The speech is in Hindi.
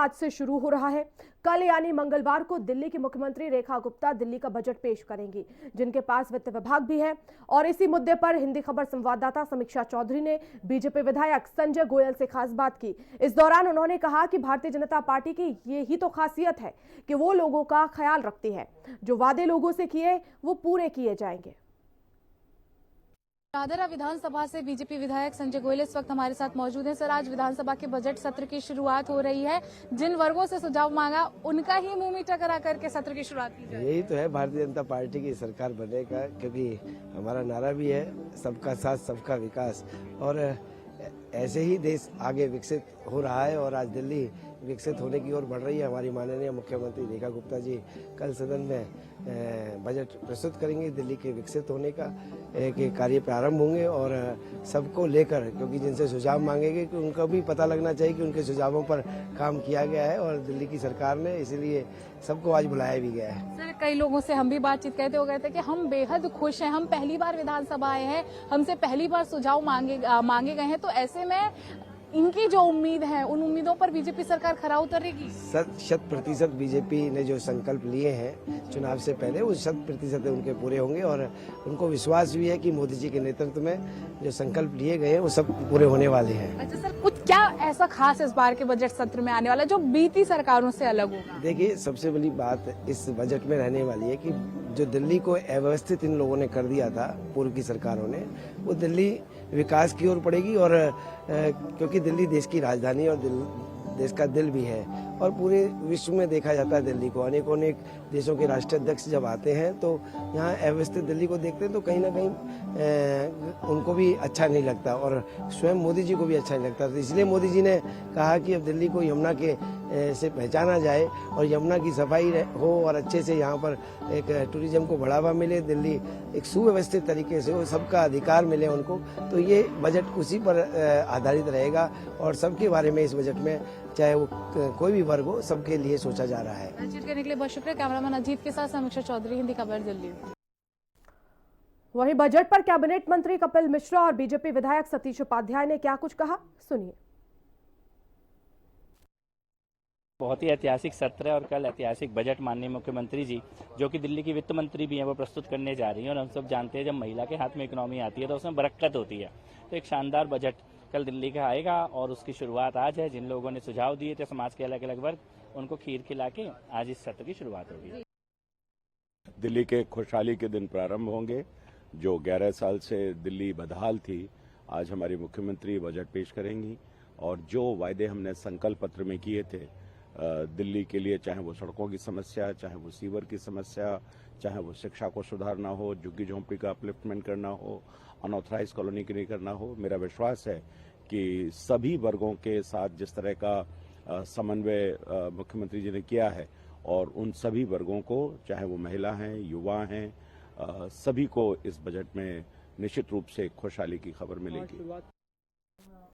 आज से शुरू हो रहा है। कल यानी मंगलवार को दिल्ली की मुख्यमंत्री रेखा गुप्ता दिल्ली का बजट पेश करेंगी, जिनके पास वित्त विभाग भी है। और इसी मुद्दे पर हिंदी खबर संवाददाता समीक्षा चौधरी ने बीजेपी विधायक संजय गोयल से खास बात की। इस दौरान उन्होंने कहा कि भारतीय जनता पार्टी की ये ही तो खासियत है कि वो लोगों का ख्याल रखती है। जो वादे लोगों से किए वो पूरे किए जाएंगे। शाहदरा विधानसभा से बीजेपी विधायक संजय गोयल इस वक्त हमारे साथ मौजूद हैं। सर, आज विधानसभा के बजट सत्र की शुरुआत हो रही है। जिन वर्गों से सुझाव मांगा उनका ही मुंह मीठा करा करके सत्र की शुरुआत की जाए। यही तो है भारतीय जनता पार्टी की सरकार बनने का, क्योंकि हमारा नारा भी है सबका साथ सबका विकास। और ऐसे ही देश आगे विकसित हो रहा है और आज दिल्ली विकसित होने की ओर बढ़ रही है। हमारी माननीय मुख्यमंत्री रेखा गुप्ता जी कल सदन में बजट प्रस्तुत करेंगे। दिल्ली के विकसित होने का के कार्य प्रारंभ होंगे और सबको लेकर, क्योंकि जिनसे सुझाव मांगेंगे कि उनको भी पता लगना चाहिए कि उनके सुझावों पर काम किया गया है और दिल्ली की सरकार ने इसीलिए सबको आज बुलाया भी गया है। सर, कई लोगों से हम भी बातचीत करते हो गए थे कि हम बेहद खुश हैं, हम पहली बार विधानसभा आए हैं, हमसे पहली बार सुझाव मांगे गए हैं। तो ऐसे में इनकी जो उम्मीद है उन उम्मीदों पर बीजेपी सरकार खरा उतरेगी। 100% बीजेपी ने जो संकल्प लिए हैं चुनाव से पहले वो 100% उनके पूरे होंगे और उनको विश्वास भी है कि मोदी जी के नेतृत्व में जो संकल्प लिए गए हैं वो सब पूरे होने वाले हैं। अच्छा सर, कुछ क्या ऐसा खास इस बार के बजट सत्र में आने वाला जो बीती सरकारों से अलग होगा? देखिए, सबसे बड़ी बात इस बजट में रहने वाली है कि जो दिल्ली को अव्यवस्थित इन लोगों ने कर दिया था पूर्व की सरकारों ने, वो दिल्ली विकास की ओर पड़ेगी। और क्योंकि दिल्ली देश की राजधानी और देश का दिल भी है और पूरे विश्व में देखा जाता है दिल्ली को। अनेक देशों के राष्ट्राध्यक्ष जब आते हैं तो यहाँ अव्यवस्थित दिल्ली को देखते हैं तो कहीं ना कहीं उनको भी अच्छा नहीं लगता और स्वयं मोदी जी को भी अच्छा नहीं लगता। तो इसलिए मोदी जी ने कहा कि अब दिल्ली को यमुना के से पहचाना जाए और यमुना की सफाई हो और अच्छे से यहाँ पर एक टूरिज्म को बढ़ावा मिले, दिल्ली एक सुव्यवस्थित तरीके से हो, सबका अधिकार मिले उनको। तो ये बजट उसी पर आधारित रहेगा और सबके बारे में इस बजट में, चाहे वो कोई भी वर्ग हो, सबके लिए सोचा जा रहा है। बातचीत करने के लिए बहुत शुक्रिया। कैमरामैन अजीत के साथ समीक्षा चौधरी, हिंदी खबर, दिल्ली। वहीं बजट पर कैबिनेट मंत्री कपिल मिश्रा और बीजेपी विधायक सतीश उपाध्याय ने क्या कुछ कहा, सुनिए। बहुत ही ऐतिहासिक सत्र है और कल ऐतिहासिक बजट माननीय मुख्यमंत्री जी, जो कि दिल्ली की वित्त मंत्री भी हैं, वो प्रस्तुत करने जा रही हैं। और हम सब जानते हैं जब महिला के हाथ में इकोनॉमी आती है तो उसमें बरकत होती है। तो एक शानदार बजट कल दिल्ली का आएगा और उसकी शुरुआत आज है। जिन लोगों ने सुझाव दिए थे समाज के अलग अलग वर्ग, उनको खीर खिला के आज इस सत्र की शुरुआत होगी। दिल्ली के खुशहाली के दिन प्रारंभ होंगे। जो 11 साल से दिल्ली बदहाल थी, आज हमारी मुख्यमंत्री बजट पेश करेंगी और जो वायदे हमने संकल्प पत्र में किए थे दिल्ली के लिए, चाहे वो सड़कों की समस्या, चाहे वो सीवर की समस्या, चाहे वो शिक्षा को सुधारना हो, झुग्गी झोंपड़ी का अपलिफ्टमेंट करना हो, अनऑथराइज कॉलोनी की नहीं करना हो, मेरा विश्वास है कि सभी वर्गों के साथ जिस तरह का समन्वय मुख्यमंत्री जी ने किया है और उन सभी वर्गों को, चाहे वो महिला हैं, युवा हैं, सभी को इस बजट में निश्चित रूप से खुशहाली की खबर मिलेगी।